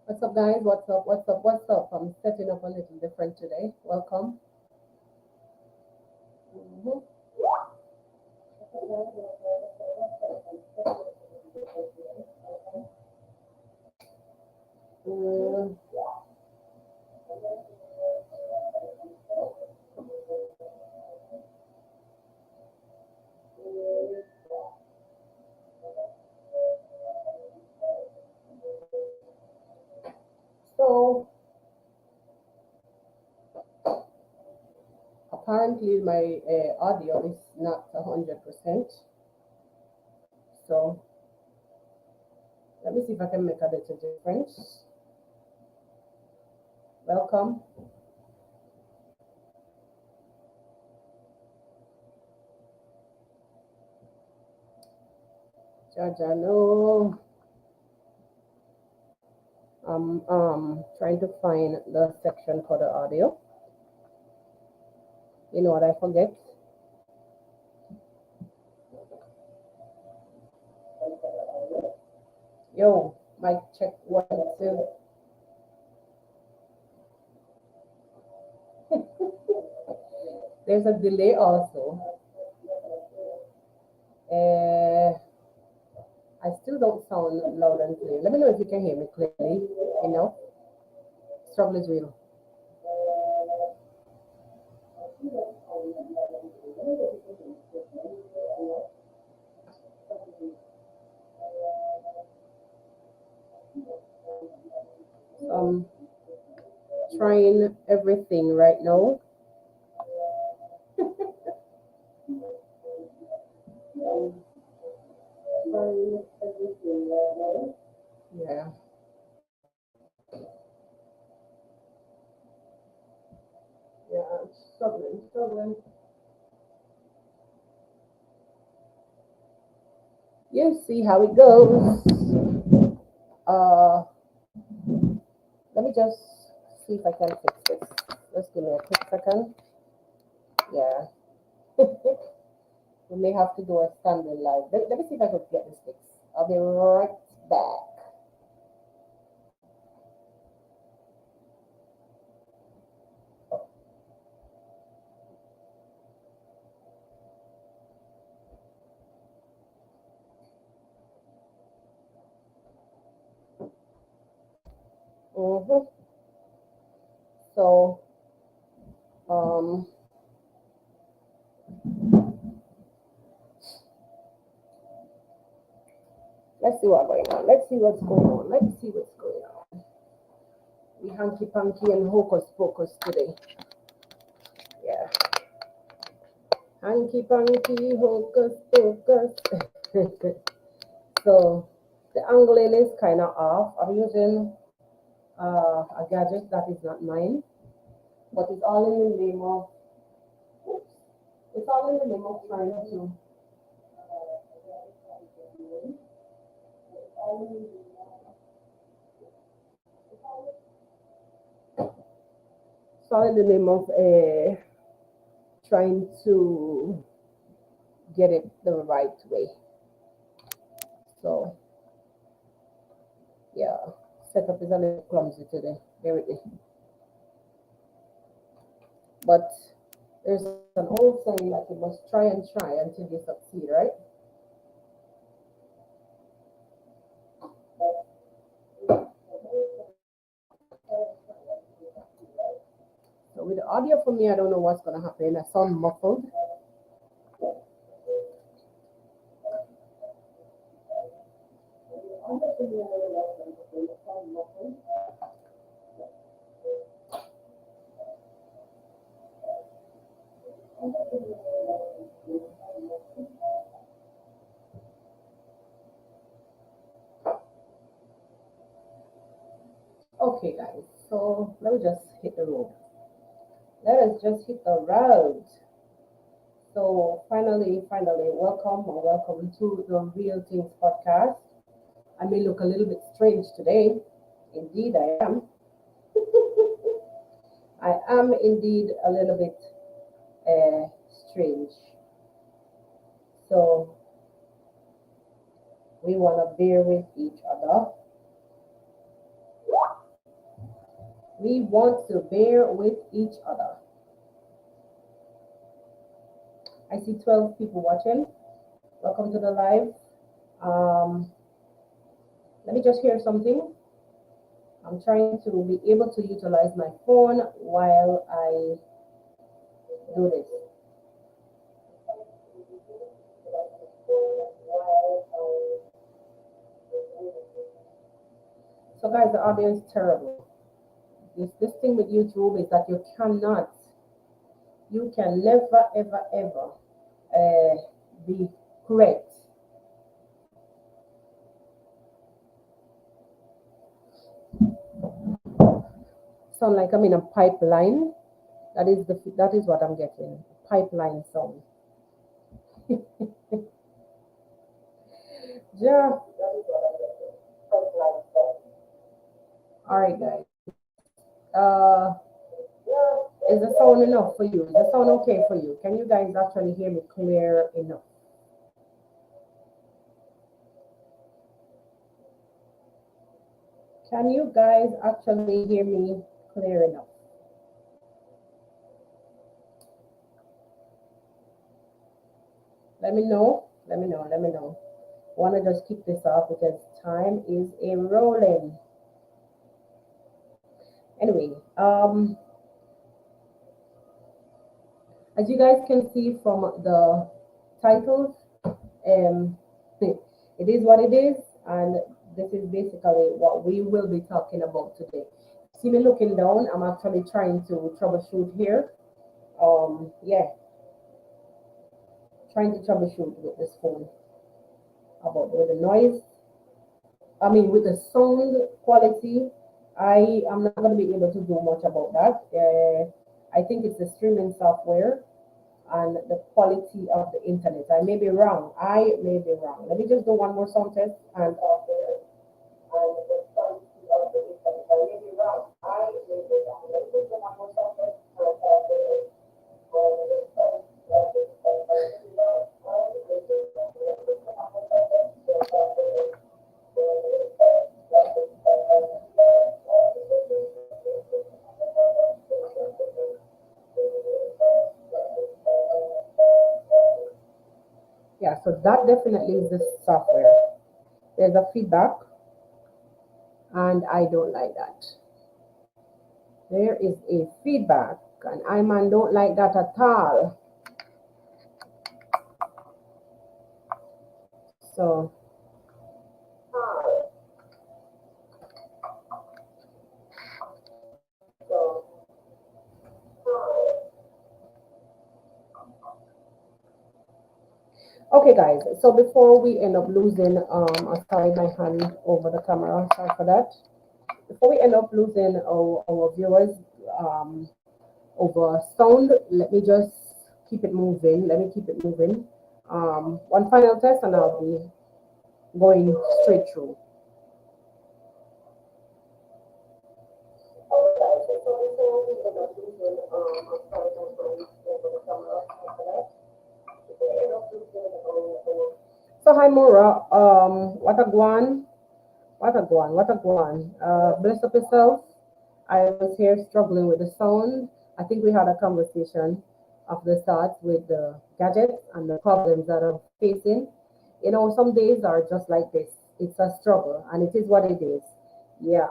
What's up, guys? What's up? What's up? What's up? I'm setting up a little different today. Welcome. Mhm. Mm, so apparently my audio is not 100%. So let me see if I can make a little difference. Welcome. Jaja, no. I'm trying to find the section for the audio. You know what I forget? Yo, mic check 1 2. There's a delay also. Uh, I still don't sound loud and clear. Let me know if you can hear me clearly. You know, struggle is real. Um, trying everything right now. Trying everything right now. Yeah, yeah, I'm struggling. You see how it goes. Uh, let me just see if I can fix this. Just give me a quick second. Yeah, we may have to do a standing live. Let me see if I can get this fixed. I'll be right back. Mm-hmm. So, um, let's see what's going on. Let's see what's going on. Let's see what's going on. We hanky panky and hocus pocus today. Yeah. Hanky panky hocus pocus. So the angling is kind of off. I'm using a gadget that is not mine, but it's all in the name of. Oops, it's all in the name of trying to. It's all in the name of trying to get it the right way. So yeah, setup is a little clumsy today. Bear with me. But there's an old saying that you must try until you succeed, right? So with the audio for me, I don't know what's gonna happen. I sound muffled. Okay, guys. So let me just hit the road. Let us just hit the road. So finally, welcome or welcome to the Real Things podcast. I may look a little bit strange today. Indeed, I am. I am indeed a little bit strange. So we want to bear with each other. We want to bear with each other. I see 12 people watching. Welcome to the live. Um, Let me just hear something. I'm trying to be able to utilize my phone while I do this. So guys, the audio is terrible. This thing with YouTube is that you can never ever ever be correct. Sound like I'm in a pipeline. That is what I'm getting. Pipeline sound. Yeah. All right, guys. Uh, is the sound enough for you? Is the sound okay for you? Can you guys actually hear me clear enough? Can you guys actually hear me clear enough? Let me know. Let me know. Let me know. I want to just keep this off because time is a rolling. Anyway, as you guys can see from the titles, it is what it is, and this is basically what we will be talking about today. See me looking down, I'm actually trying to troubleshoot here. Yeah, trying to troubleshoot with this phone about with the noise. I mean, with the sound quality, I am not going to be able to do much about that. I think it's the streaming software and the quality of the internet. I may be wrong. I may be wrong. Let me just do one more sound test and the quality of the internet. I may be wrong. I may be wrong. Let me just do one more sound test and yeah, so that definitely is the software. There's a feedback, and I don't like that. There is a feedback, and I man don't like that at all. So okay, guys. So before we end up losing, I slide my hand over the camera. Sorry for that. Before we end up losing our viewers over sound, let me just keep it moving. Let me keep it moving. One final test, and I'll be going straight through. So hi Mora, what a guan, what a guan, what a guan. Bless up yourself. I was here struggling with the sound. I think we had a conversation of the start with the gadgets and the problems that I'm facing. You know, some days are just like this. It's a struggle, and it is what it is. Yeah.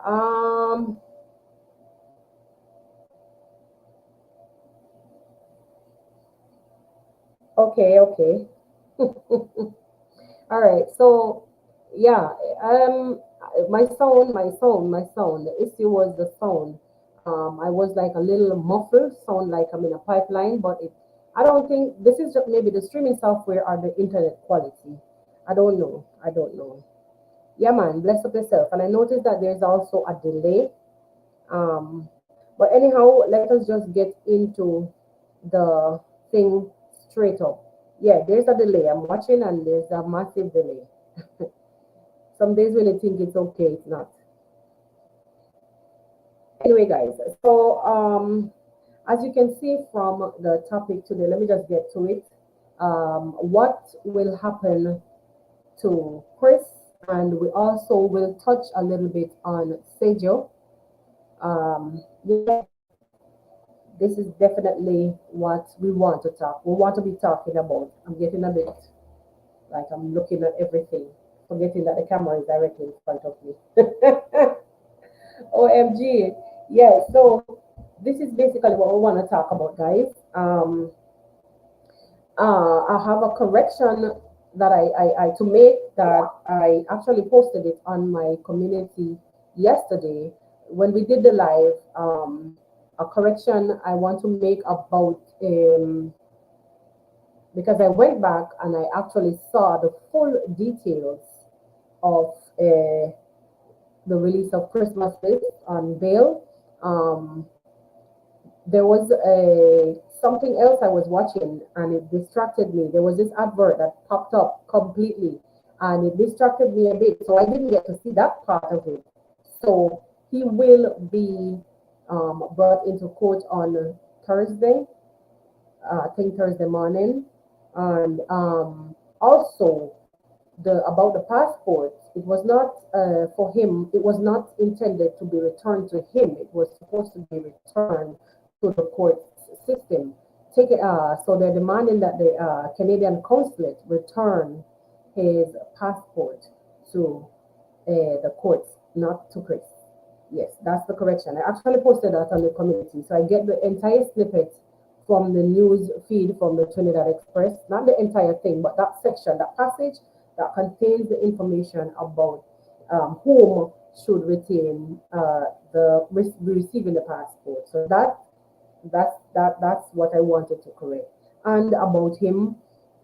Okay. Okay. All right. So, yeah. My sound. The issue was the sound. I was like a little muffled, sound like I'm in a pipeline, but it. I don't think this is just maybe the streaming software or the internet quality. I don't know. I don't know. Yeah, man. Bless up yourself. And I noticed that there's also a delay. Um, but anyhow, let us just get into the thing straight up. Yeah, there's a delay. I'm watching and there's a massive delay. Some days when you think it's okay, it's not. Anyway, guys, so as you can see from the topic today, let me just get to it. What will happen to Chris? And we also will touch a little bit on Sejo. Yeah, this is definitely what we want to talk. We want to be talking about. I'm getting a bit like I'm looking at everything, forgetting that the camera is directly in front of me. OMG. Yeah, so this is basically what we want to talk about, guys. I have a correction that I to make that I actually posted it on my community yesterday when we did the live. A correction I want to make about because I went back and I actually saw the full details of the release of Christmas List on Bail. Um, there was a something else I was watching and it distracted me. There was this advert that popped up completely and it distracted me a bit. So I didn't get to see that part of it. So he will be brought into court on Thursday, I think Thursday morning. And also the about the passport, it was not for him. It was not intended to be returned to him. It was supposed to be returned to the court system. Take it. So they're demanding that the Canadian consulate return his passport to the courts, not to Chris. Yes, that's the correction. I actually posted that on the community. So I get the entire snippet from the news feed from the Trinidad Express, not the entire thing, but that section, that passage that contains the information about whom should retain the receiving the passport. So that's what I wanted to correct. And about him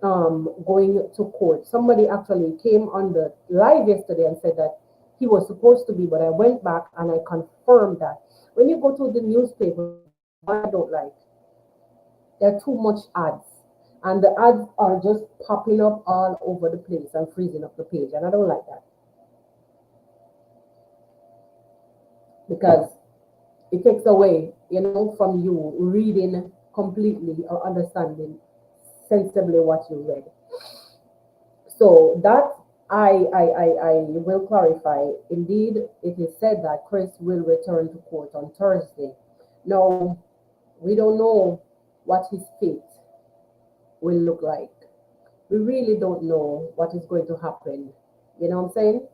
going to court. Somebody actually came on the live yesterday and said that he was supposed to be, but I went back and I confirmed that. When you go to the newspaper, I don't like, there are too much ads. And the ads are just popping up all over the place and freezing up the page. And I don't like that because it takes away, from you reading completely or understanding sensibly what you read. So that I will clarify. Indeed, it is said that Chris will return to court on Thursday. Now, we don't know what his fate will look like. We really don't know what is going to happen. You know what I'm saying?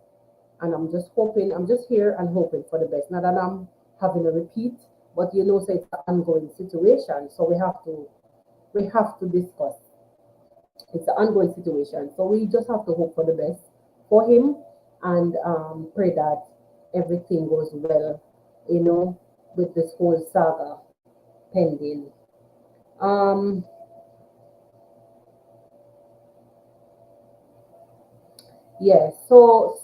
And I'm just hoping, I'm just here and hoping for the best. Not that I'm having a repeat, but so it's an ongoing situation. So we have to discuss. It's an ongoing situation. So we just have to hope for the best for him and pray that everything goes well, with this whole saga pending. Um, yes, so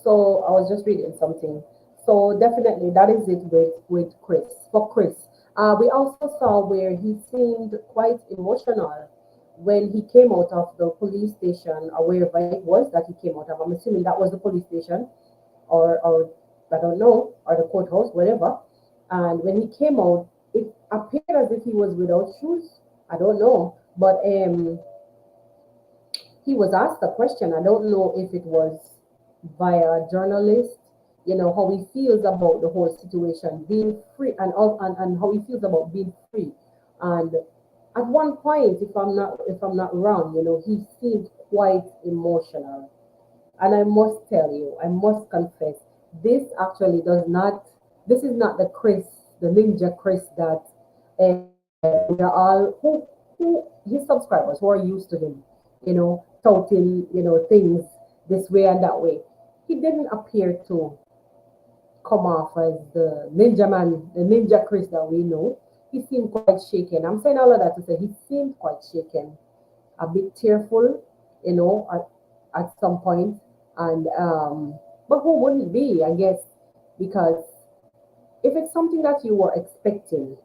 I was just reading something. So definitely that is it with Chris. For Chris. We also saw where he seemed quite emotional when he came out of the police station or wherever it was that he came out of. I'm assuming that was the police station or I don't know, or the courthouse, whatever. And when he came out, it appeared as if he was without shoes. I don't know, but he was asked a question. I don't know if it was via a journalist, how he feels about the whole situation, being free, and how he feels about being free. And at one point, if I'm not wrong, he seemed quite emotional. And I must tell you, I must confess, this actually does not, this is not the Chris, the Ninja Chris that we are all, who his subscribers who are used to him, touting, things this way and that way. He didn't appear to come off as the ninja man, the ninja Chris that we know. He seemed quite shaken. I'm saying all of that to say he seemed quite shaken, a bit tearful, at some point. And but who wouldn't be, I guess, because if it's something that you were expecting,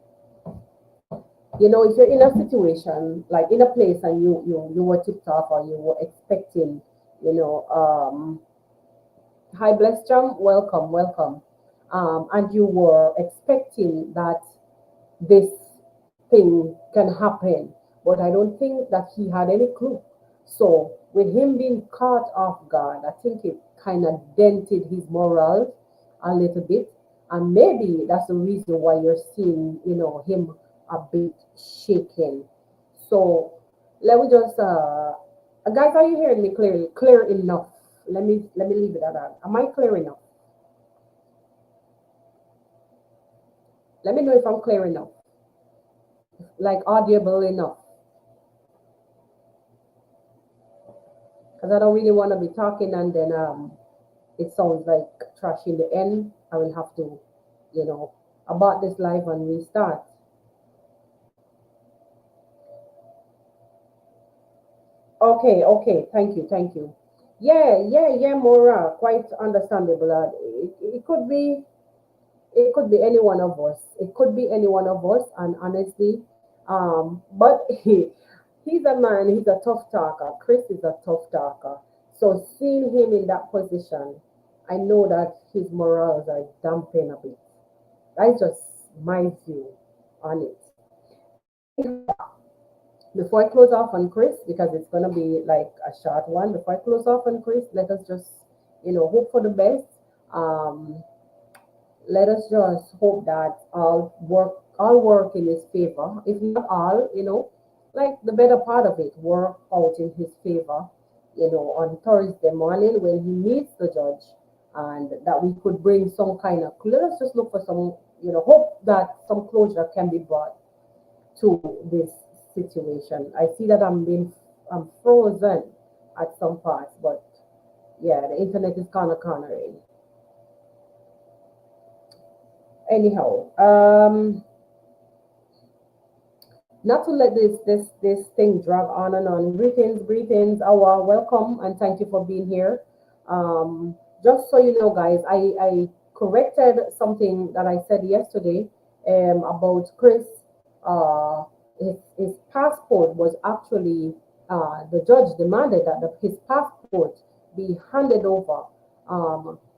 if you're in a situation like in a place and you were tipped off or you were expecting, you know, hi bless Jam, welcome, welcome. And you were expecting that this thing can happen, but I don't think that he had any clue. So with him being caught off guard, I think it kind of dented his morale a little bit. And maybe that's the reason why you're seeing, him a bit shaken. So let me just, guys, are you hearing me clearly? Clear enough? Let me leave it at that. Am I clear enough? Let me know if I'm clear enough, like audible enough, because I don't really want to be talking and then it sounds like trash in the end. I will have to, you know, about this live and restart. Okay, okay, thank you. Yeah, Mora, quite understandable. It could be any one of us. It could be any one of us, and honestly, but he's a man. He's a tough talker. Chris is a tough talker. So seeing him in that position, I know that his morals are dampened a bit. That's just my view on it. Before I close off on Chris, because it's gonna be like a short one. Before I close off on Chris, let us just hope for the best. Um, let us just hope that all work in his favor. If not all, like the better part of it, work out in his favor. On Thursday morning when he meets the judge, and that we could bring some kind of. Let us just look for some, hope that some closure can be brought to this situation. I see that I'm frozen at some parts, but yeah, the internet is kind of cornering. Anyhow, not to let this thing drag on and on. Greetings, our welcome and thank you for being here. Just so you know, guys, I corrected something that I said yesterday about Chris. Uh, his passport was actually the judge demanded that his passport be handed over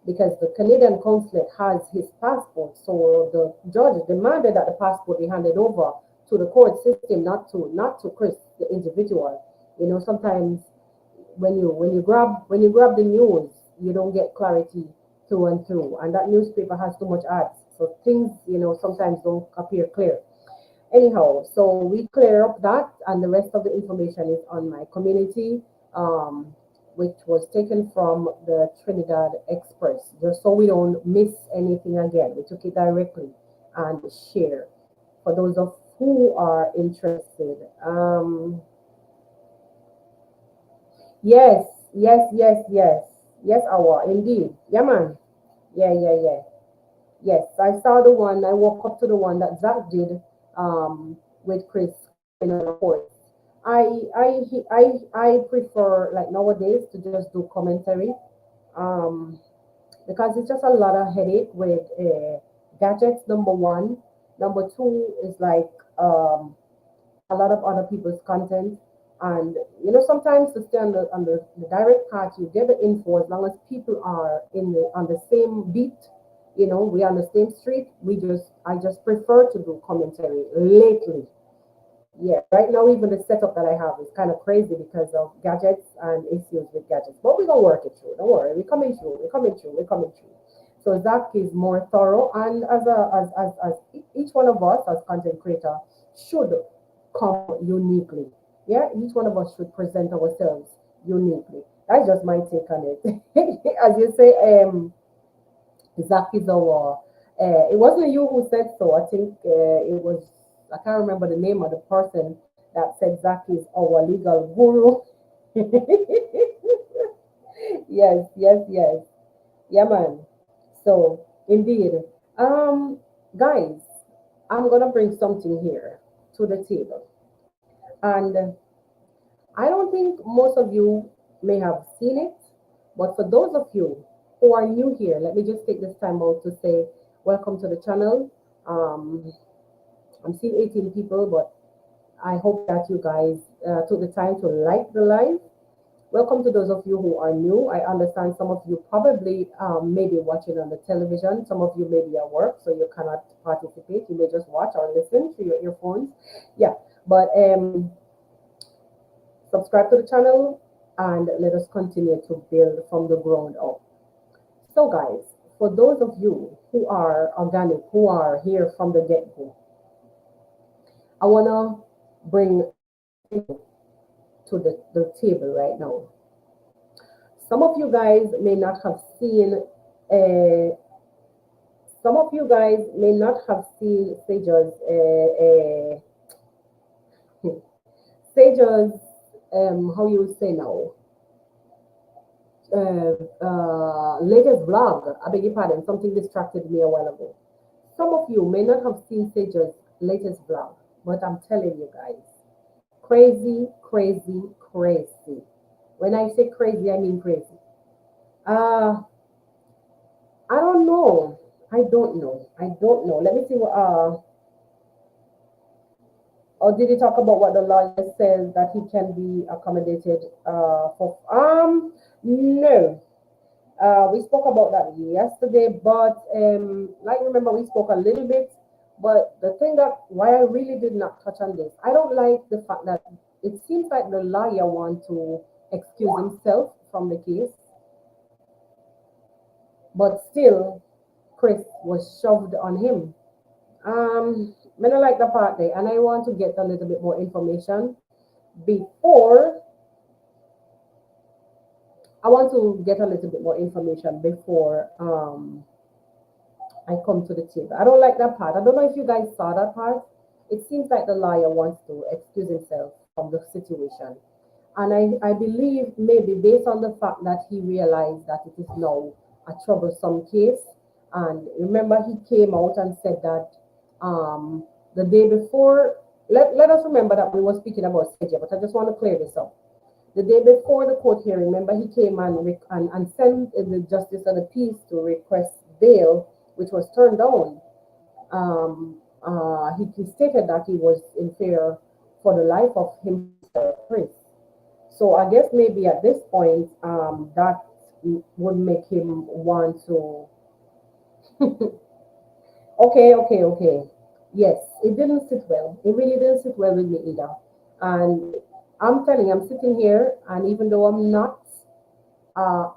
because the Canadian consulate has his passport. So the judge demanded that the passport be handed over to the court system, not to Chris, the individual. Sometimes when you grab the news, you don't get clarity through and through, and that newspaper has too much ads, so things sometimes don't appear clear. Anyhow, so we clear up that, and the rest of the information is on my community, um, which was taken from the Trinidad Express, just so we don't miss anything again. We took it directly and share for those of who are interested. Yes, yes, our indeed. Yeah, man. Yeah. Yes, I saw the one. I woke up to the one that Zach did with Chris in a course. I prefer like nowadays to just do commentary um, because it's just a lot of headache with gadgets. Number one, number two is like a lot of other people's content. And sometimes to stay on the direct path, you get the info as long as people are on the same beat. We on the same street. I just prefer to do commentary lately. Yeah, right now even the setup that I have is kind of crazy because of gadgets and issues with gadgets. But we're gonna work it through. Don't worry, we're coming through. We're coming through. We're coming through. So Zach is more thorough, and as each one of us as content creator should come uniquely. Yeah, each one of us should present ourselves uniquely. That's just my take on it. As you say, Zach is our. It wasn't you who said so. I think it was. I can't remember the name of the person that said Zach is our legal guru. Yes. Yeah, man. So indeed, um, guys, I'm gonna bring something here to the table, and I don't think most of you may have seen it, but for those of you who are new here, let me just take this time out to say welcome to the channel. Um, I'm seeing 18 people, but I hope that you guys took the time to like the live. Welcome to those of you who are new. I understand some of you probably may be watching on the television. Some of you may be at work, so you cannot participate. You may just watch or listen through your earphones. Yeah, but subscribe to the channel and let us continue to build from the ground up. So, guys, for those of you who are organic, who are here from the get-go, I want to bring to the table right now. Some of you guys may not have seen, uh, some of you guys may not have seen Sage's, how you say now, latest vlog. I beg your pardon, something distracted me a while ago. Some of you may not have seen Sage's latest vlog, but I'm telling you guys, crazy, crazy, crazy. When I say crazy, I mean crazy. Uh, I don't know. I don't know. I don't know. Let me see what. Or did he talk about what the lawyer says that he can be accommodated for? No. We spoke about that yesterday, but like remember we spoke a little bit. But the thing that why I really did not touch on this, I don't like the fact that it seems like the lawyer want to excuse himself from the case, but still Chris was shoved on him. I don't like the part there, and I want to get a little bit more information before I want to get a little bit more information before I come to the table. I don't like that part. I don't know if you guys saw that part. It seems like the lawyer wants to excuse himself from the situation. And I believe maybe based on the fact that he realized that it is now a troublesome case. And remember, he came out and said that the day before, let us remember that we were speaking about Seja, but I just want to clear this up. The day before the court hearing, remember, he came and sent the justice of the peace to request bail, which was turned down. He stated that he was in fear for the life of himself, Chris. So I guess maybe at this point, that would make him want to. Okay. Yes, it didn't sit well. It really didn't sit well with me either. And I'm telling you, I'm sitting here, and even though I'm not a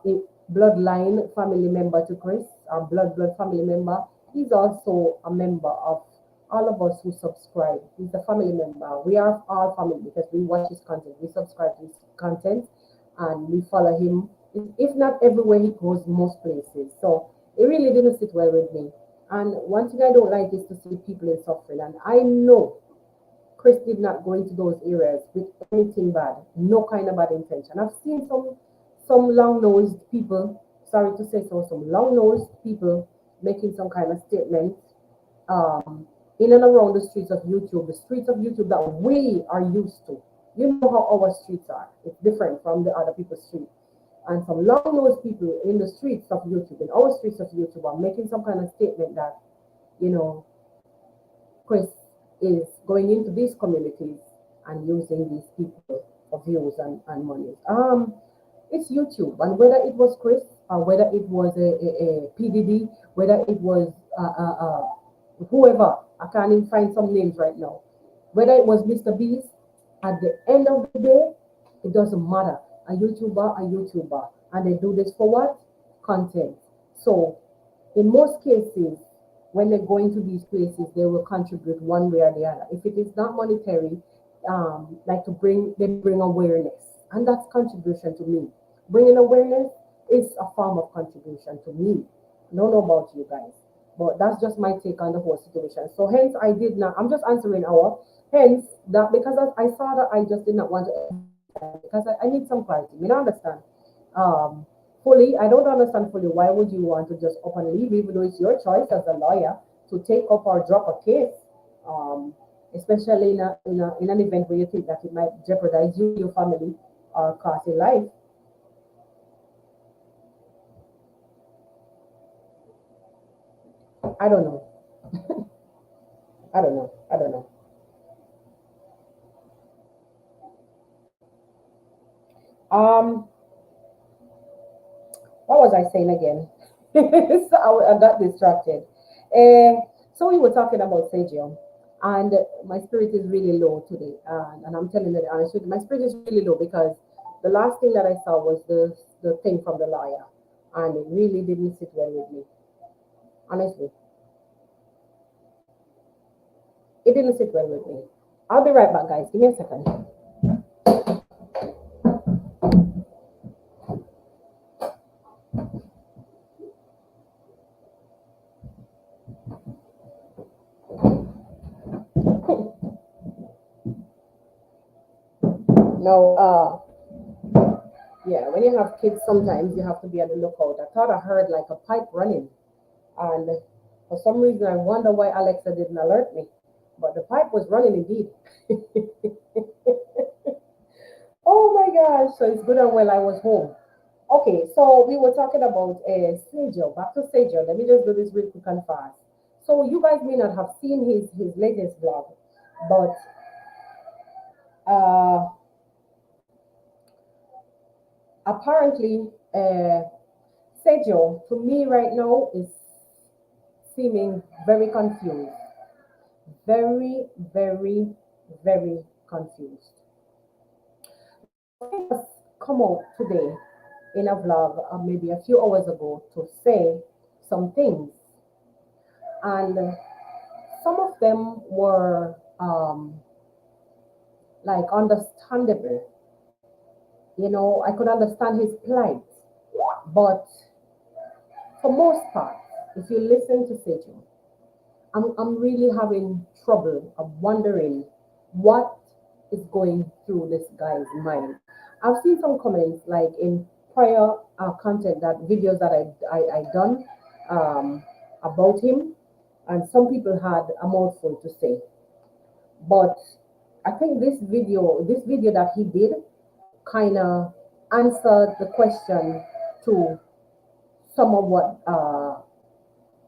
bloodline family member to Chris, our blood family member, he's also a member of all of us who subscribe. He's a family member. We are all family because we watch his content, we subscribe to his content, and we follow him. If not everywhere he goes, most places. So it really didn't sit well with me. And one thing I don't like is to see people in suffering. And I know Chris did not go into those areas with anything bad, no kind of bad intention. I've seen some long-nosed people, sorry to say so, some long-nosed people making some kind of statements um, in and around the streets of YouTube that we are used to. You know how our streets are. It's different from the other people's streets. And some long-nosed people in the streets of YouTube, in our streets of YouTube, are making some kind of statement that, you know, Chris is going into these communities and using these people for views and money. It's YouTube, and whether it was Chris or whether it was a PDD, whether it was whoever, I can't even find some names right now. Whether it was Mr. Beast, at the end of the day, it doesn't matter. A YouTuber, and they do this for what? Content. So, in most cases, when they go into these places, they will contribute one way or the other. If it is not monetary, like they bring awareness, and that's contribution to me. Bringing awareness is a form of contribution to me. I don't know about you guys, but that's just my take on the whole situation. So hence, I did not. I'm just answering our. Hence, that because I saw that, I just did not want to, because I need some clarity. You know, understand? Fully, I don't understand fully why would you want to just up and leave, even though it's your choice as a lawyer to take up or drop a case, especially in an event where you think that it might jeopardize you, your family, or cost your life. I don't know. I don't know. I don't know. Um, what was I saying again? So I got distracted. So we were talking about Sergio, and my spirit is really low today. And I'm telling you the honest truth, my spirit is really low because the last thing that I saw was the thing from the lawyer, and it really didn't sit well with me. Honestly, it didn't sit well with me. I'll be right back, guys. Give me a second. No, yeah, when you have kids, sometimes you have to be on the lookout. I thought I heard like a pipe running, and for some reason, I wonder why Alexa didn't alert me. But the pipe was running indeed. Oh my gosh! So it's good and well I was home. Okay, so we were talking about Sergio. Back to Sergio. Let me just do this real quick and fast. So you guys may not have seen his latest vlog, but uh, apparently Sergio to me right now is seeming very confused, very, very, very confused. He has come out today in a vlog maybe a few hours ago to say some things, and some of them were like understandable. You know, I could understand his plight, but for most part, if you listen to Satan, I'm really having trouble of wondering what is going through this guy's mind. I've seen some comments like in prior content that videos that I done um, about him, and some people had a mouthful to say. But I think this video that he did, kind of answered the question to some of what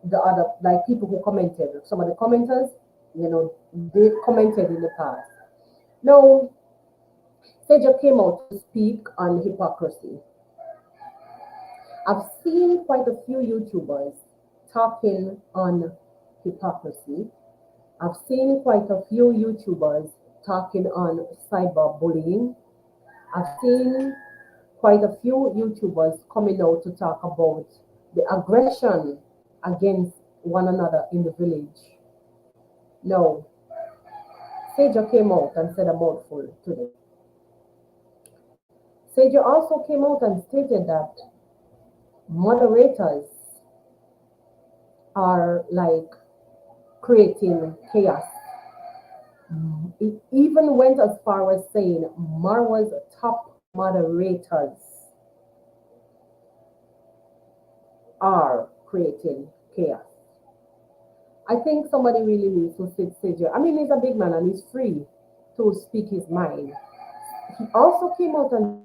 the other like people who commented, some of the commenters, you know, they commented in the past. Now, Seja came out to speak on hypocrisy. I've seen quite a few YouTubers talking on hypocrisy. I've seen quite a few YouTubers talking on cyberbullying. I've seen quite a few YouTubers coming out to talk about the aggression against one another in the village. No, Seja came out and said a mouthful today. Seja also came out and stated that moderators are like creating chaos. It even went as far as saying Marwa's top moderators are creating chaos. I think somebody really needs to sit Seja. I mean, he's a big man and he's free to speak his mind. He also came out and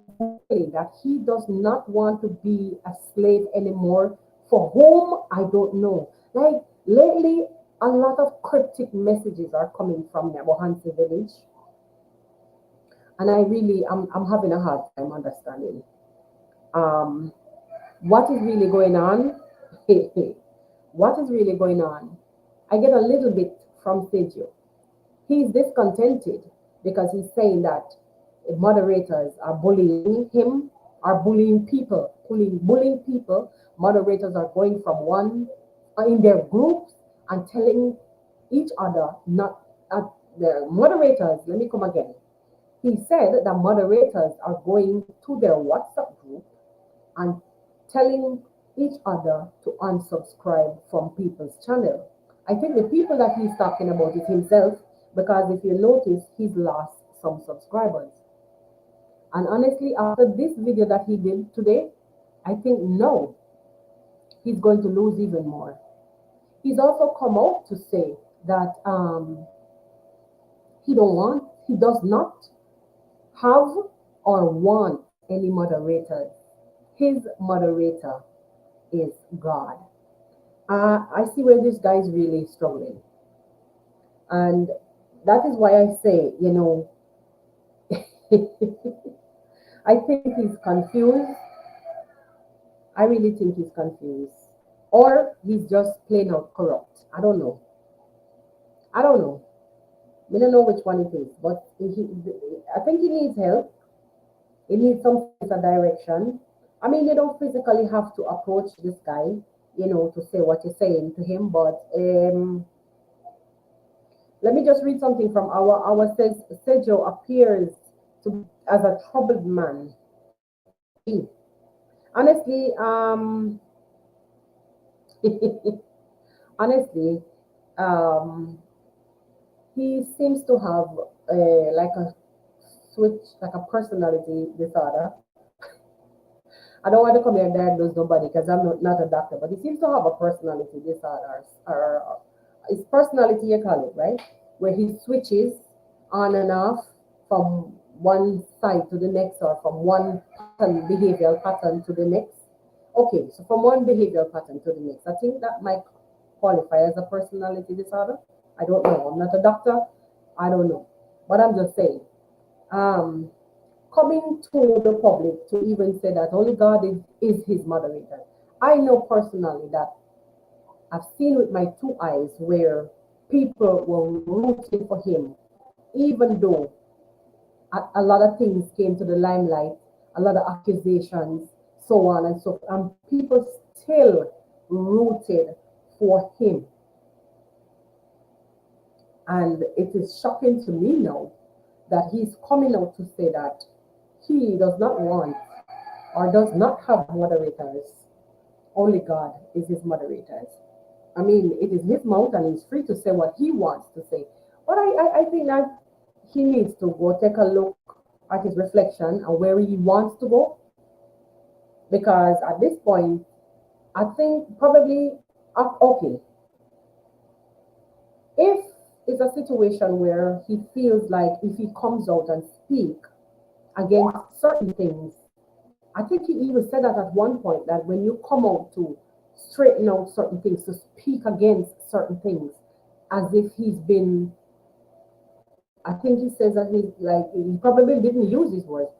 said that he does not want to be a slave anymore. For whom I don't know. Like lately, a lot of cryptic messages are coming from Nebohansi village, and I'm having a hard time understanding um, what is really going on. What is really going on? I get a little bit from Sergio. He's discontented because he's saying that moderators are bullying him, are bullying people. Moderators are going from one in their groups and telling each other not the moderators. Let me come again. He said that moderators are going to their WhatsApp group and telling each other to unsubscribe from people's channel. I think the people that he's talking about is himself, because if you notice, he's lost some subscribers. And honestly, after this video that he did today, I think no, he's going to lose even more. He's also come out to say that he does not have or want any moderators. His moderator is God. I see where this guy is really struggling. And that is why I say, you know, I think he's confused. I really think he's confused. Or he's just plain out corrupt. I don't know. I don't know. We don't know which one it is. But I think he needs help. He needs some sense of direction. I mean, you don't physically have to approach this guy. to say what you're saying to him. But let me just read something from our says Sergio appears to as a troubled man. He, honestly, honestly, um, he seems to have like a switch, like a personality disorder. I don't want to come here and diagnose nobody because I'm not a doctor, but he seems to have a personality disorder, or his personality, you call it, right? Where he switches on and off from one side to the next, or from one pattern, behavioral pattern to the next. Okay, so from one behavioral pattern to the next. I think that might qualify as a personality disorder. I don't know. I'm not a doctor. I don't know. But I'm just saying. Um, Coming to the public to even say that only God is his moderator. I know personally that I've seen with my two eyes where people were rooting for him, even though a lot of things came to the limelight, a lot of accusations, so on and so forth, and people still rooted for him. And it is shocking to me now that he's coming out to say that he does not want or does not have moderators. Only God is his moderators. I mean, it is his mouth and he's free to say what he wants to say. But I think that he needs to go take a look at his reflection and where he wants to go. Because at this point, I think probably, okay, if it's a situation where he feels like if he comes out and speak against certain things, I think he even said that at one point, that when you come out to straighten out certain things, to speak against certain things, as if he's been, I think he says that he's like, he probably didn't use his words,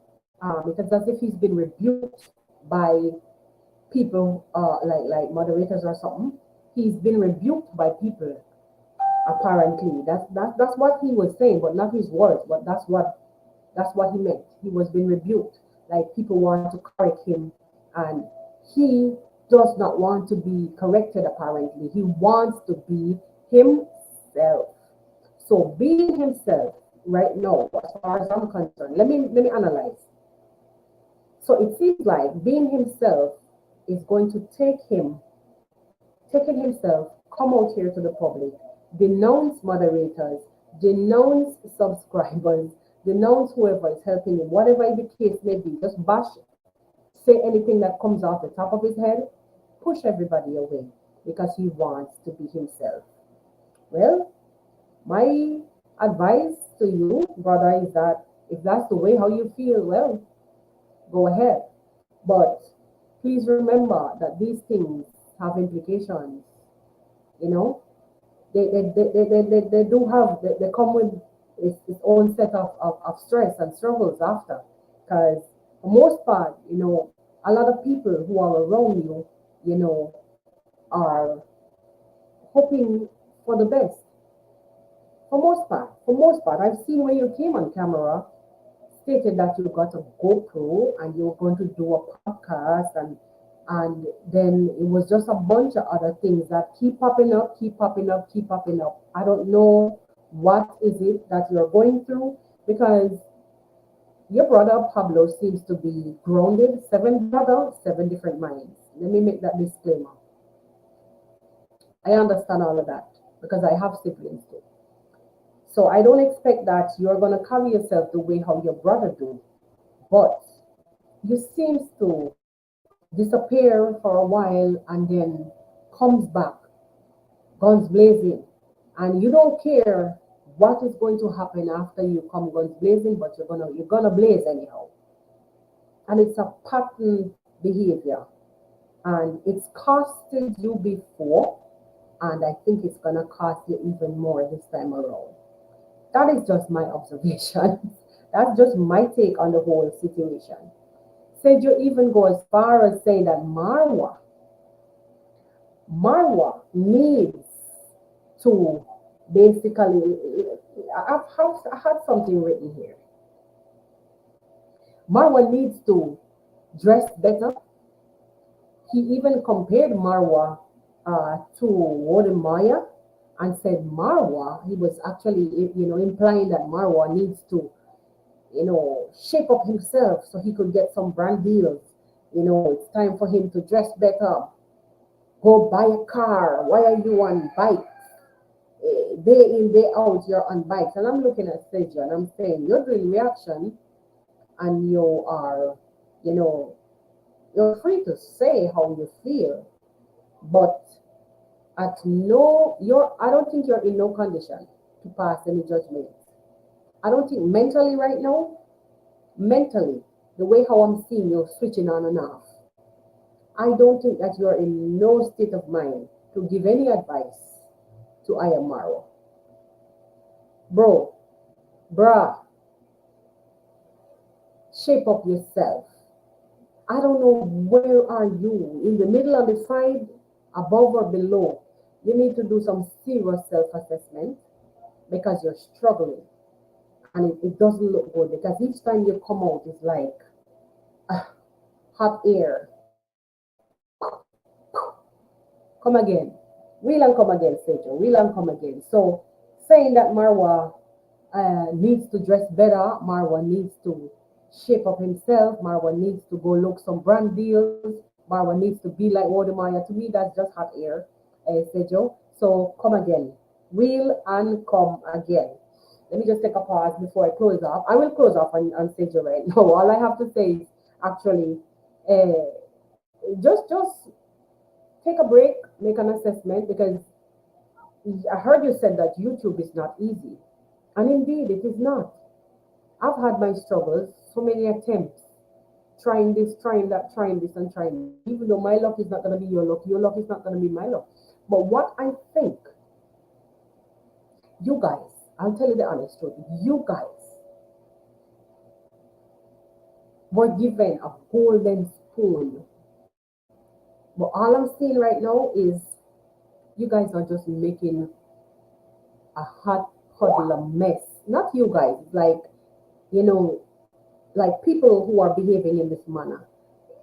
because as if he's been rebuked by people, like moderators or something. He's been rebuked by people, apparently. That's what he was saying, but not his words, but that's what he meant. He was being rebuked. Like people want to correct him, and he does not want to be corrected, apparently. He wants to be himself. So being himself right now, as far as I'm concerned, let me analyze. So it seems like being himself is going to take him, taking himself, come out here to the public, denounce moderators, denounce subscribers, denounce whoever is helping him, whatever the case may be, just bash, say anything that comes off the top of his head, push everybody away because he wants to be himself. Well, my advice to you, brother, is that if that's the way how you feel, well, go ahead. But please remember that these things have implications, you know, they do have they come with its own set of stress and struggles after, because for most part, a lot of people who are around you, you know are hoping for the best. For most part I've seen when you came on camera, stated that you got a GoPro and you were going to do a podcast, and then it was just a bunch of other things that keep popping up, keep popping up, keep popping up. I don't know what is it that you're going through, because your brother Pablo seems to be grounded. Seven brother, seven different minds. Let me make that disclaimer. I understand all of that because I have siblings too. So I don't expect that you're gonna carry yourself the way how your brother do, but you seems to disappear for a while and then comes back, guns blazing, and you don't care what is going to happen after you come guns blazing, but you're gonna blaze anyhow. And it's a pattern behavior, and it's costed you before, and I think it's gonna cost you even more this time around. That is just my observation. That's just my take on the whole situation. Said you even go as far as saying that Marwa needs to basically, I had something written here. Marwa needs to dress better. He even compared Marwa to Wodemaya and said Marwa, he was actually, implying that Marwa needs to, shape up himself so he could get some brand deals. It's time for him to dress better, go buy a car. Why are you on bikes? Day in, day out, you're on bikes. And I'm looking at Sergio and I'm saying, you're doing reaction and you are, you know, you're free to say how you feel, but I don't think you're in no condition to pass any judgment. I don't think mentally right now, mentally, the way how I'm seeing you switching on and off, I don't think that you're in no state of mind to give any advice to Ayamaro. Bro, bruh, shape up yourself. I don't know where are you, in the middle of the side, above or below. You need to do some serious self-assessment because you're struggling and it doesn't look good because each time you come out it's like uh, hot air. Come again. Wheel and come again, Sergio. Wheel and come again. So saying that Marwa needs to dress better, Marwa needs to shape up himself, Marwa needs to go look some brand deals, Marwa needs to be like Wodemaya. To me, that's just hot air, Sergio. So come again. Wheel and come again. Let me just take a pause before I close off. I will close off on Sergio right now. All I have to say is actually just take a break, make an assessment because I heard you said that YouTube is not easy. And indeed, it is not. I've had my struggles, so many attempts, trying this, trying that, trying this, and trying that. Even though my luck is not going to be your luck is not going to be my luck. But what I think, you guys, I'll tell you the honest truth, you guys were given a golden spoon. But all I'm seeing right now is you guys are just making a hot puddle of mess. Not you guys, you know, like people who are behaving in this manner.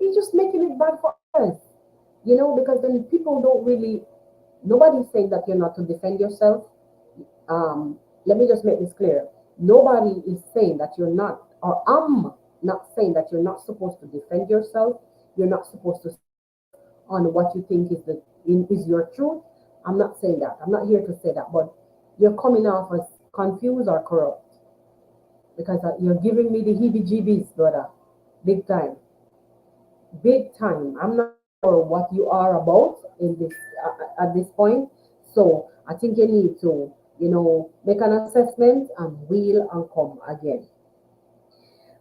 You're just making it bad for us, because then people don't really, nobody's saying that you're not to defend yourself. Let me just make this clear. Nobody is saying that you're not, or I'm not saying that you're not supposed to defend yourself. You're not supposed to on what you think is your truth. I'm not saying that. I'm not here to say that, but you're coming off as confused or corrupt because you're giving me the heebie-jeebies, brother. Big time, big time. I'm not sure what you are about in this at this point. So I think you need to, make an assessment and wheel and come again.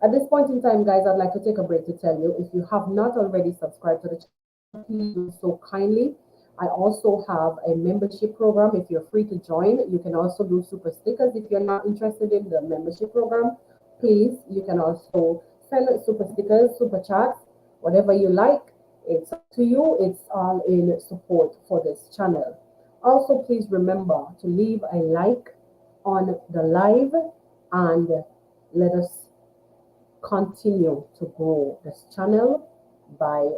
At this point in time, guys, I'd like to take a break to tell you if you have not already subscribed to the channel, please do so kindly. I also have a membership program. If you're free to join, you can also do super stickers. If you're not interested in the membership program, please, you can also send super stickers, super chats, whatever you like. It's up to you. It's all in support for this channel. Also, please remember to leave a like on the live and let us continue to grow this channel by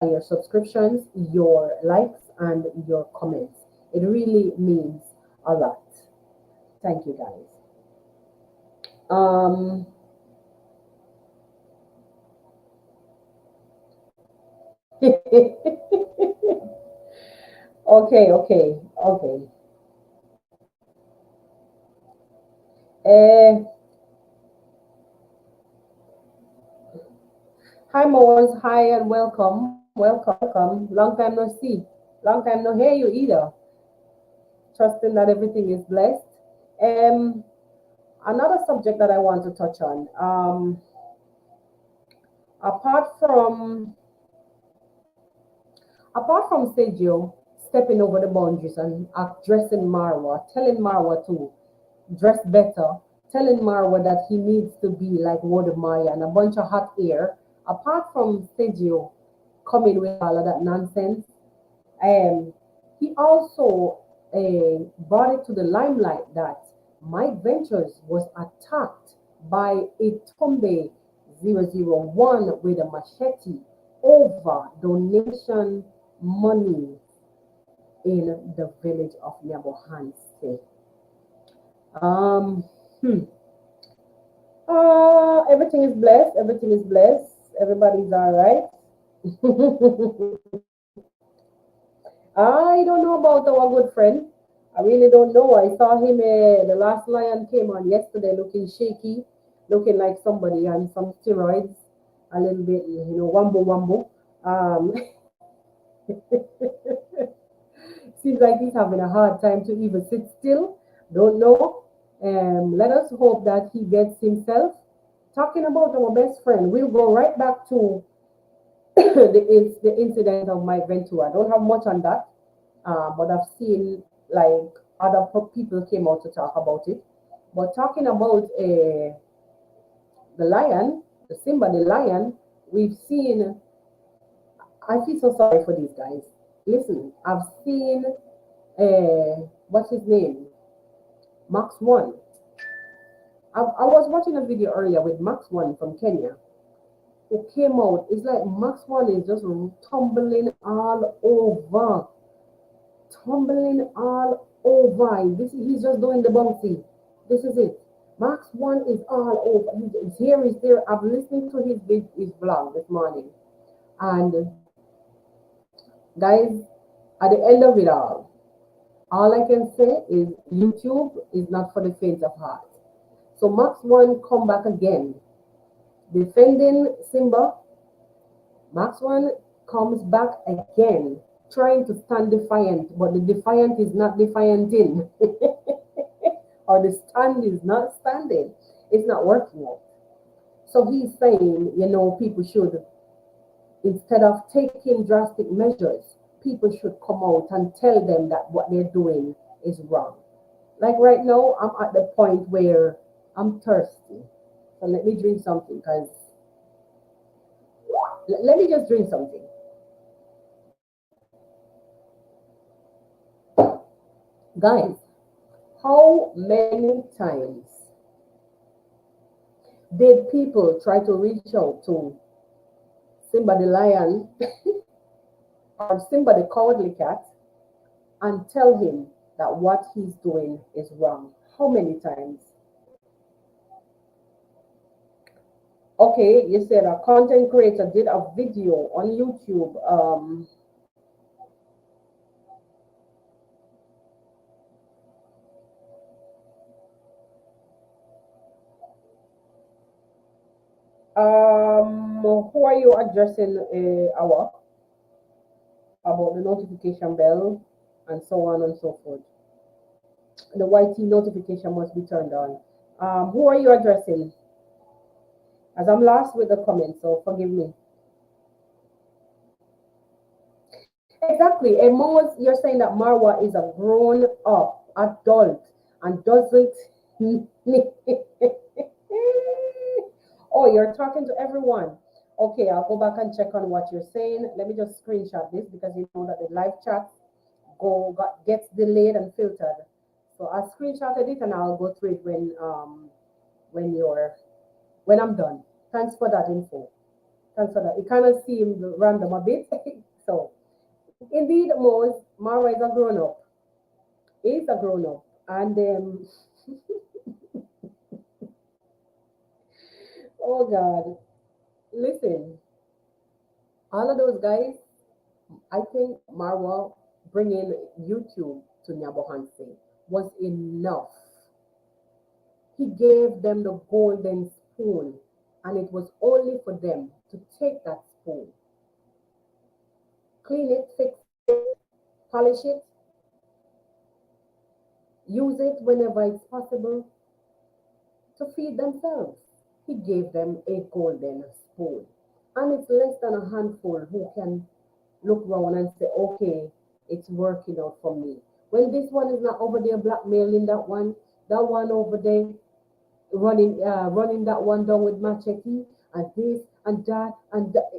your subscriptions, your likes, and your comments. It really means a lot. Thank you, guys. Okay, okay, okay. Uh, Hi, Mons. Hi, and welcome. Welcome, welcome. Long time no see. Long time no hear you either. Trusting that everything is blessed. Um, Another subject that I want to touch on. Apart from apart from Sergio stepping over the boundaries and addressing Marwa, telling Marwa to dress better, telling Marwa that he needs to be like Wodemaya and a bunch of hot air. Apart from Sergio coming with all of that nonsense, um, he also brought it to the limelight that Mike Ventures was attacked by a Tombe 001 with a machete over donation money in the village of Nyabohanse. Um, hmm. Everything is blessed. Everything is blessed. Everybody's all right. I don't know about our good friend. I really don't know. I saw him. The last lion came on yesterday, looking shaky, looking like somebody on some steroids, a little bit, wambo wambo. Um, seems like he's having a hard time to even sit still. Don't know. Let us hope that he gets himself. Talking about our best friend, we'll go right back to the incident of Mike Ventura. I don't have much on that, but I've seen like other people came out to talk about it. But talking about the lion, the Simba the lion, we've seen. I feel so sorry for these guys. Listen, I've seen what's his name, Max One. I was watching a video earlier with Max One from Kenya who came out. It's like Max One is just tumbling all over, tumbling all over. He's just doing the bouncy. This is it. Max One is all over. He's here, he's there. I've listened to his vlog this morning, and guys, at the end of it all I can say is YouTube is not for the faint of heart. So Max One come back again, defending Simba. Max One comes back again, trying to stand defiant, but the defiant is not defianting, or the stand is not standing. It's not working out. So he's saying, people should, instead of taking drastic measures, people should come out and tell them that what they're doing is wrong. Like right now, I'm at the point where I'm thirsty. So let me drink something because let me just drink something. Guys, how many times did people try to reach out to Simba the lion or Simba the cowardly cat and tell him that what he's doing is wrong? How many times? Okay, you said a content creator did a video on YouTube. Who are you addressing, our about the notification bell and so on and so forth? The YT notification must be turned on. Who are you addressing? As I'm lost with the comments, so forgive me. Exactly. And Mose, you're saying that Marwa is a grown up adult and doesn't. Oh, you're talking to everyone. Okay, I'll go back and check on what you're saying. Let me just screenshot this because you know that the live chat gets delayed and filtered. So I screenshotted it and I'll go through it when you're when I'm done. Thanks for that info. Thanks for that. It kind of seemed random a bit. So indeed, Mose, Mara is a grown up. Is a grown up. And oh God, listen, all of those guys, I think Marwa bringing YouTube to Nyabohanse was enough. He gave them the golden spoon, and it was only for them to take that spoon, clean it, fix it, polish it, use it whenever it's possible to feed themselves. He gave them a golden spoon. And it's less than a handful who can look around and say, okay, it's working out for me. When this one is not over there blackmailing that one over there running that one down with machete and this and that and that.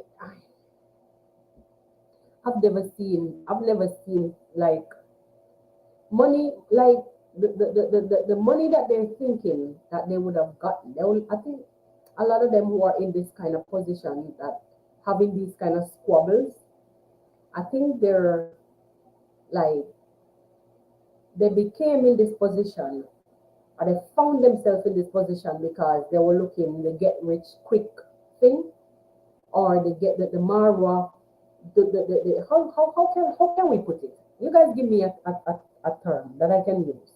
I've never seen like money like the money that they're thinking that they would have gotten. I think a lot of them who are in this kind of position that having these kind of squabbles, I think they're Like they became in this position, or they found themselves in this position because they were looking the get rich quick thing, or they get the Marwa. How can we put it? You guys give me a term that I can use.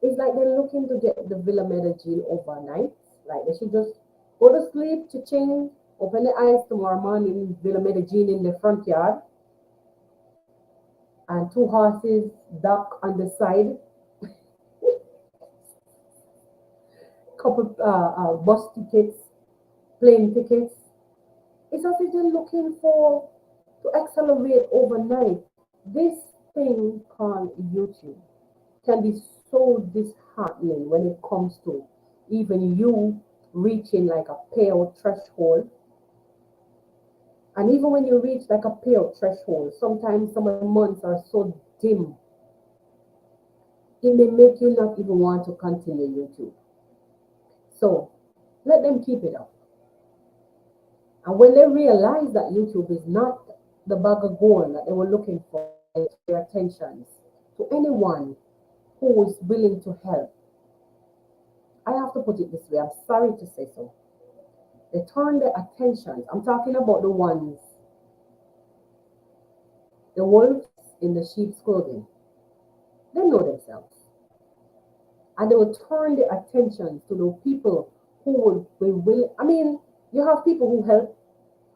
It's like they're looking to get the Villa Medellin overnight. Like they should just go to sleep, to change, open the eyes tomorrow morning, Villa Medellin in the front yard, and two horses, duck on the side, couple bus tickets, plane tickets. It's as if they're looking for to accelerate overnight. This thing called YouTube can be so disheartening when it comes to even you reaching like a payout threshold. And even when you reach like a payout threshold, sometimes some of the months are so dim, it may make you not even want to continue YouTube. So let them keep it up. And when they realize that YouTube is not the bag of gold that they were looking for, their attentions to anyone who is willing to help. I have to put it this way, I'm sorry to say so. They turn their attentions. I'm talking about the ones, the wolves in the sheep's clothing. They know themselves. And they will turn their attention to the people who would be willing. I mean, you have people who help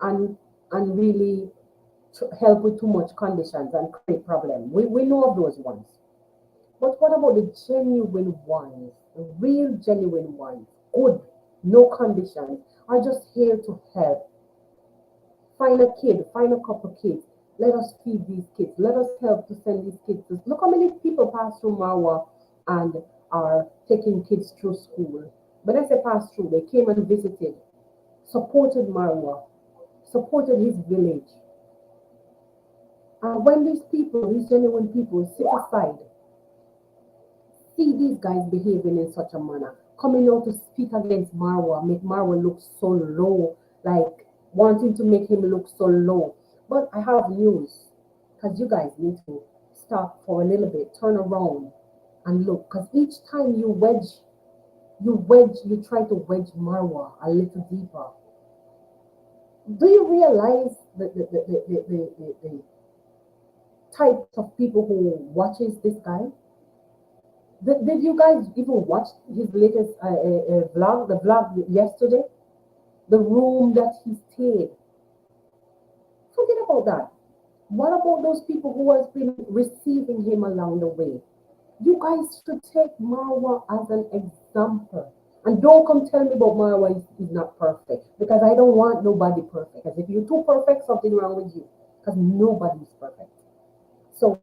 and really help with too much conditions and create problems. We know of those ones. But what about the genuine ones, the real genuine ones, good, no conditions, are just here to help? Find a kid, find a couple kids. Let us feed these kids. Let us help to send these kids. Look how many people pass through Marwa and are taking kids through school. When I say pass through, they came and visited, supported Marwa, supported his village. And when these people, these genuine people, sit aside, see these guys behaving in such a manner, coming out to speak against Marwa, make Marwa look so low, like wanting to make him look so low. But I have news, because you guys need to stop for a little bit, turn around and look, because each time you try to wedge Marwa a little deeper. Do you realize the types of people who watches this guy? Did you guys even watch his latest vlog, the vlog yesterday? The room that he stayed. Forget about that. What about those people who has been receiving him along the way? You guys should take Marwa as an example. And don't come tell me about Marwa is not perfect. Because I don't want nobody perfect. Because if you're too perfect, something wrong with you. Because nobody is perfect. So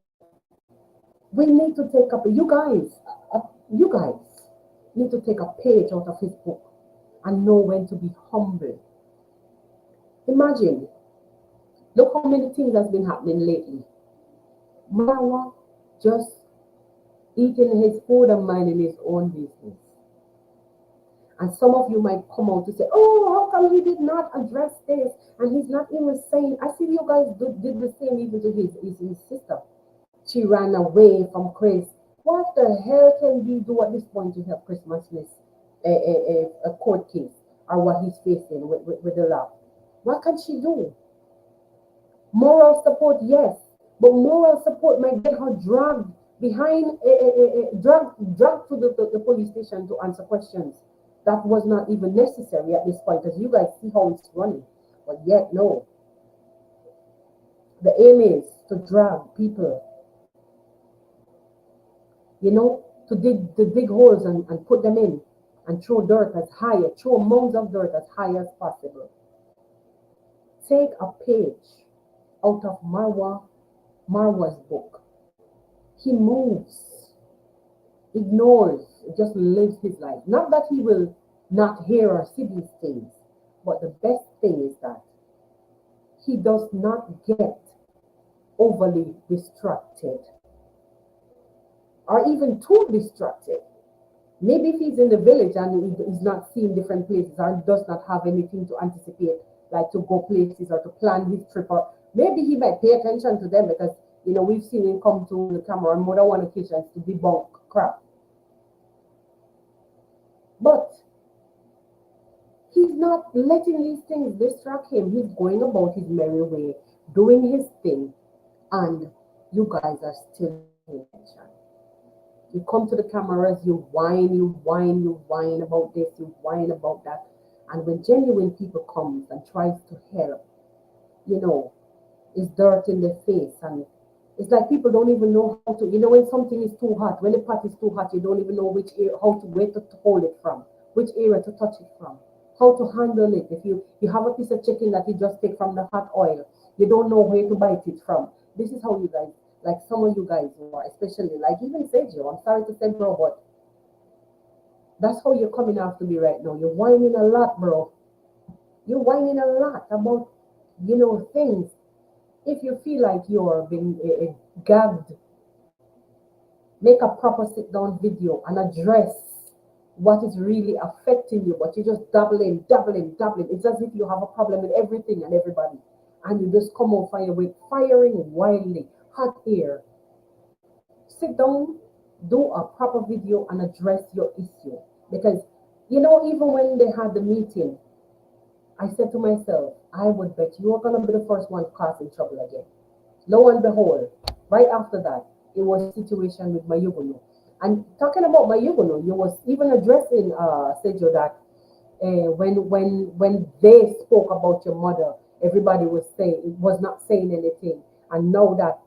we need to take up, you guys need to take a page out of his book and know when to be humble. Imagine, look how many things has been happening lately. Marwa just eating his food and minding his own business. And some of you might come out to say, oh, how come he did not address this? And he's not even saying, I see you guys did the same even to his sister. She ran away from Chris. What the hell can we do at this point to help Chris miss a court case or what he's facing with the law? What can she do? Moral support, yes, but moral support might get her dragged behind, dragged to the police station to answer questions that was not even necessary at this point, because you guys see how it's running. But yet, no. The aim is to drag people, to dig holes and put them in and throw dirt as high, throw mounds of dirt as high as possible. Take a page out of Marwa's book. He moves, ignores, just lives his life. Not that he will not hear or see these things, but the best thing is that he does not get overly distracted or even too distracted. Maybe if he's in the village and he's not seeing different places or does not have anything to anticipate, like to go places or to plan his trip, or maybe he might pay attention to them because You know, we've seen him come to the camera on more than one occasion to debunk crap. But he's not letting these things distract him. He's going about his merry way, doing his thing, and you guys are still paying attention. You come to the cameras, you whine about this, you whine about that. And when genuine people comes and tries to help, you know, it's dirt in their face. And it's like people don't even know how to, you know, when something is too hot, when the pot is too hot, you don't even know which area, how to, where to hold it from, which area to touch it from, how to handle it. If you have a piece of chicken that you just take from the hot oil, you don't know where to bite it from. This is how you guys, like some of you guys are, especially like even Sergio, I'm sorry to say, bro, but that's how you're coming after me right now. You're whining a lot, bro. You're whining a lot about, you know, things. If you feel like you're being gagged, make a proper sit down video and address what is really affecting you, but you just doubling, doubling, doubling. It's as if you have a problem with everything and everybody, and you just come on fire with firing wildly, hot air. Sit down, do a proper video and address your issue. Because, you know, even when they had the meeting, I said to myself, I would bet you are going to be the first one causing trouble again. Lo and behold, right after that, it was a situation with Mayugono. And talking about Mayugono, you was even addressing Sejo that when they spoke about your mother, everybody was not saying anything. And now that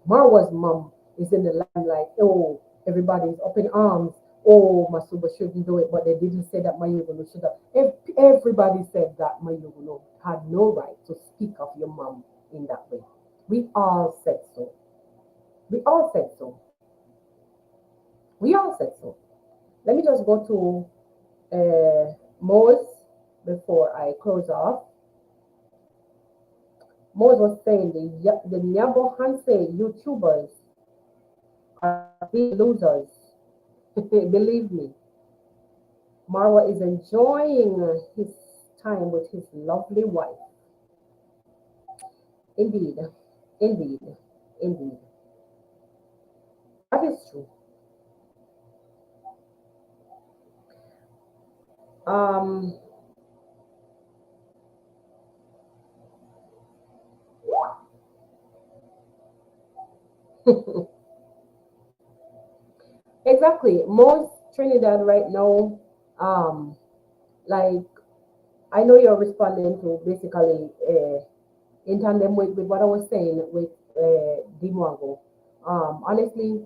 Marwa's mom is in the limelight, oh, everybody's up in arms. Oh, Masuba shouldn't do it, but they didn't say that Mayugono should have. Everybody said that Mayugono had no right to speak of your mom in that way. We all said so. We all said so. We all said so. Let me just go to Mose before I close off. Mose was saying the Nyabo Hanse YouTubers are big losers. Believe me. Marwa is enjoying his time with his lovely wife. Indeed, indeed, indeed. That is true. Um, exactly. Most Trinidad right now, um, like I know you're responding to basically in tandem with what I was saying with Dimwago. Honestly,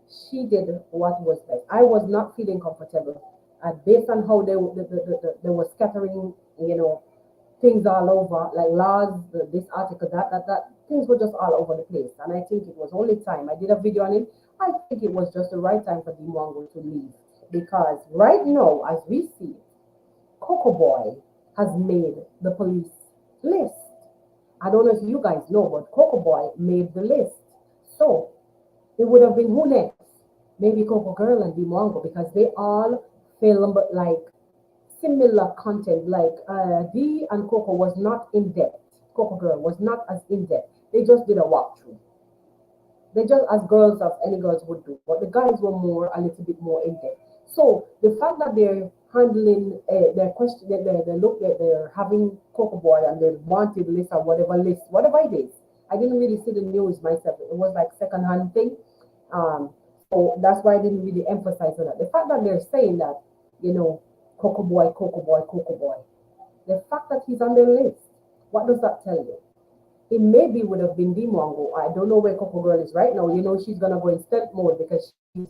she did what was best. I was not feeling comfortable, and based on how they were scattering, you know, things all over, like laws, this article, that, things were just all over the place. And I think it was only time. I did a video on it. I think it was just the right time for Dimwango to leave. Because right now, as we see, Coco Boy has made the police list. I don't know if you guys know, but Coco Boy made the list. So it would have been who next? Maybe Coco Girl and Dimwango because they all film like similar content. Like D and Coco was not in depth. Coco Girl was not as in depth. They just did a walkthrough. They just as girls as any girls would do, but the guys were more a little bit more in depth. So the fact that they're handling their question, they look that they're having Coco Boy and their wanted list, whatever it is. I didn't really see the news myself. It was like second hand thing. Um, so that's why I didn't really emphasize on that. The fact that they're saying that, you know, Coco Boy, Coco Boy, Coco Boy. The fact that he's on their list, what does that tell you? It maybe would have been Dimongo. I don't know where Coco Girl is right now. You know, she's gonna go in stealth mode because she's,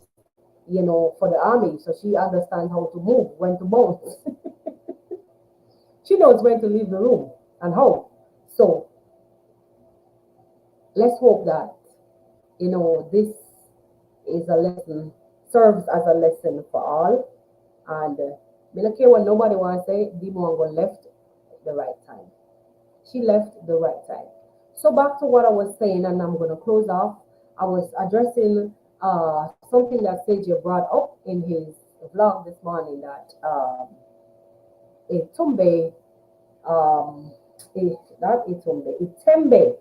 you know, for the army, so she understands how to move, when to bounce. She knows when to leave the room and how. So let's hope that, you know, this is a lesson, serves as a lesson for all. And me don't care what nobody wants to say, Dimongo left the right time. She left the right time. So back to what I was saying, and I'm going to close off. I was addressing something that Sergio brought up in his vlog this morning that Itumbe, not Itumbe, Itembe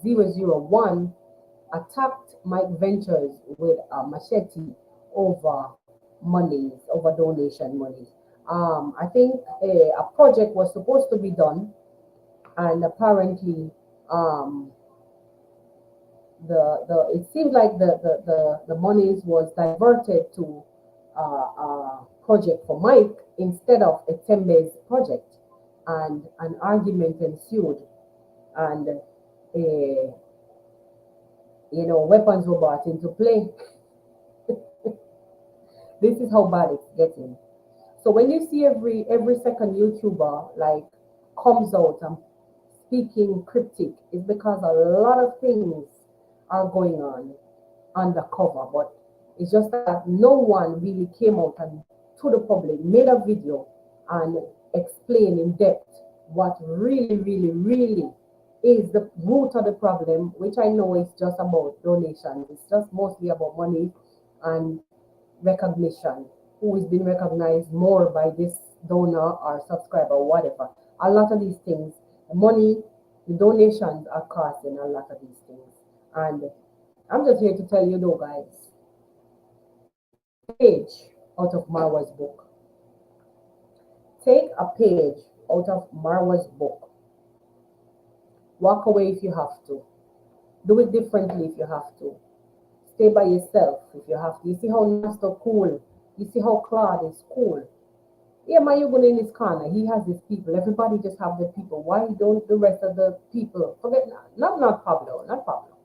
001 attacked Mike Ventures with a machete over monies, over donation monies. I think a project was supposed to be done, and apparently, um, the it seemed like the monies was diverted to project for Mike instead of a Tembe's project, and an argument ensued, and weapons were brought into play. This is how bad it's getting. So when you see every second YouTuber like comes out and speaking cryptic, it's because a lot of things are going on undercover. But it's just that no one really came out and to the public made a video and explain in depth what really, really, really is the root of the problem, which I know is just about donations. It's just mostly about money and recognition, who is being recognized more by this donor or subscriber or whatever. A lot of these things, money, the donations are causing a lot of these things. And I'm just here to tell you though, guys, page out of Marwa's book. Take a page out of Marwa's book. Walk away if you have to. Do it differently if you have to. Stay by yourself if you have to. You see how Nastor cool. You see how Claude is cool. Yeah, Mayugun in his corner, he has his people. Everybody just have their people. Why don't the rest of the people forget? Not Pablo, not Pablo.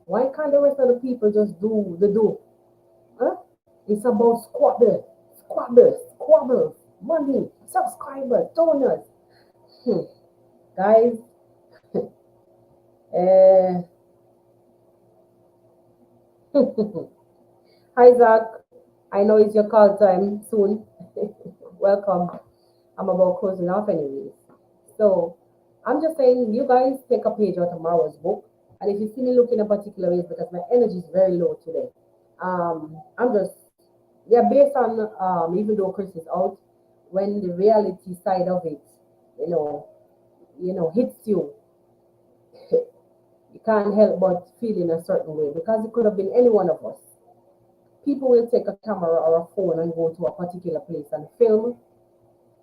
Why can't the rest of the people just do the do? Huh? It's about squabbers, money, subscribers, donors. Guys, uh, hi Zach. I know it's your call time soon. Welcome. I'm about closing off anyways. So I'm just saying, you guys take a page out of Marwa's book. And if you see me looking a particular ways, because my energy is very low today. I'm just, yeah, based on, even though Chris is out, when the reality side of it, you know, hits you, you can't help but feel in a certain way, because it could have been any one of us. People will take a camera or a phone and go to a particular place and film,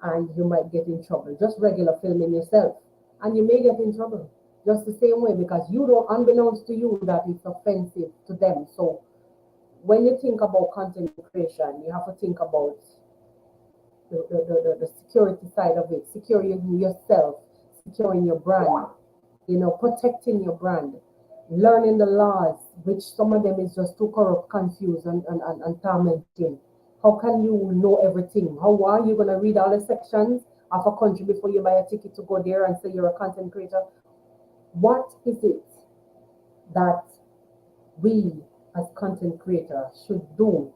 and you might get in trouble. Just regular filming yourself, and you may get in trouble just the same way, because you don't, unbeknownst to you, that it's offensive to them. So when you think about content creation, you have to think about the security side of it, securing yourself, securing your brand, protecting your brand, learning the laws, which some of them is just too corrupt, confused, and tormenting. How can you know everything? How are you going to read all the sections of a country before you buy a ticket to go there and say you're a content creator? What is it that we as content creators should do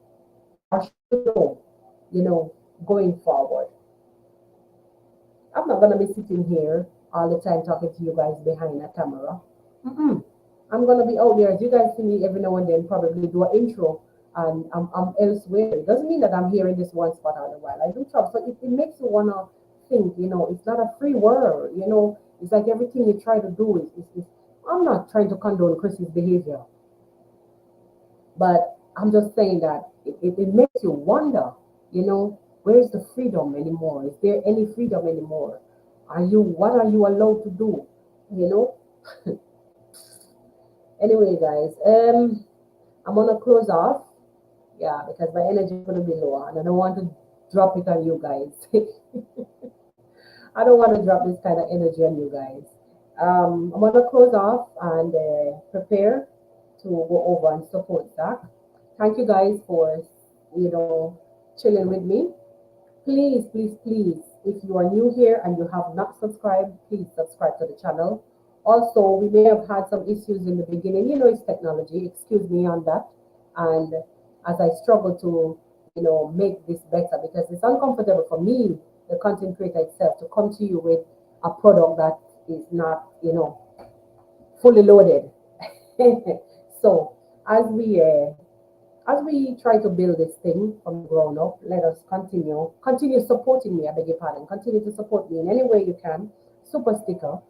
or should know, going forward? I'm not going to be sitting here all the time talking to you guys behind a camera. I'm going to be out there. As you guys see me every now and then, probably do an intro, and I'm elsewhere. It doesn't mean that I'm here in this one spot all the while. I do travel. So it makes you want to think, it's not a free world. It's like everything you try to do is I'm not trying to condone Chris's behavior, but I'm just saying that it makes you wonder, where's the freedom anymore? Is there any freedom anymore? What are you allowed to do? Anyway, guys, I'm gonna close off. Yeah, because my energy is gonna be lower, and I don't want to drop it on you guys. I don't want to drop this kind of energy on you guys. I'm gonna close off and prepare to go over and support Zach. Thank you guys for chilling with me. Please, please, please, if you are new here and you have not subscribed, please subscribe to the channel. Also, we may have had some issues in the beginning. It's technology. Excuse me on that. And as I struggle to, make this better, because it's uncomfortable for me, the content creator itself, to come to you with a product that is not, fully loaded. So as we try to build this thing from the ground up, let us continue supporting me. I beg your pardon. Continue to support me in any way you can. Super sticker,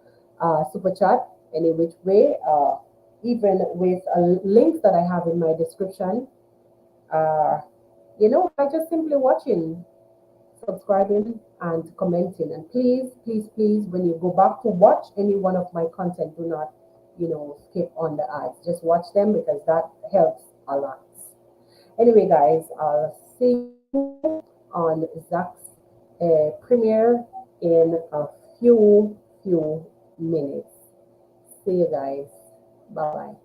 super chat, any which way. even with links that I have in my description. Uh, by just simply watching, subscribing, and commenting. And please, please, please, when you go back to watch any one of my content, do not, skip on the ads. Just watch them because that helps a lot. Anyway, guys, I'll see you on Zach's premiere in a few minutes. See you guys. Bye bye.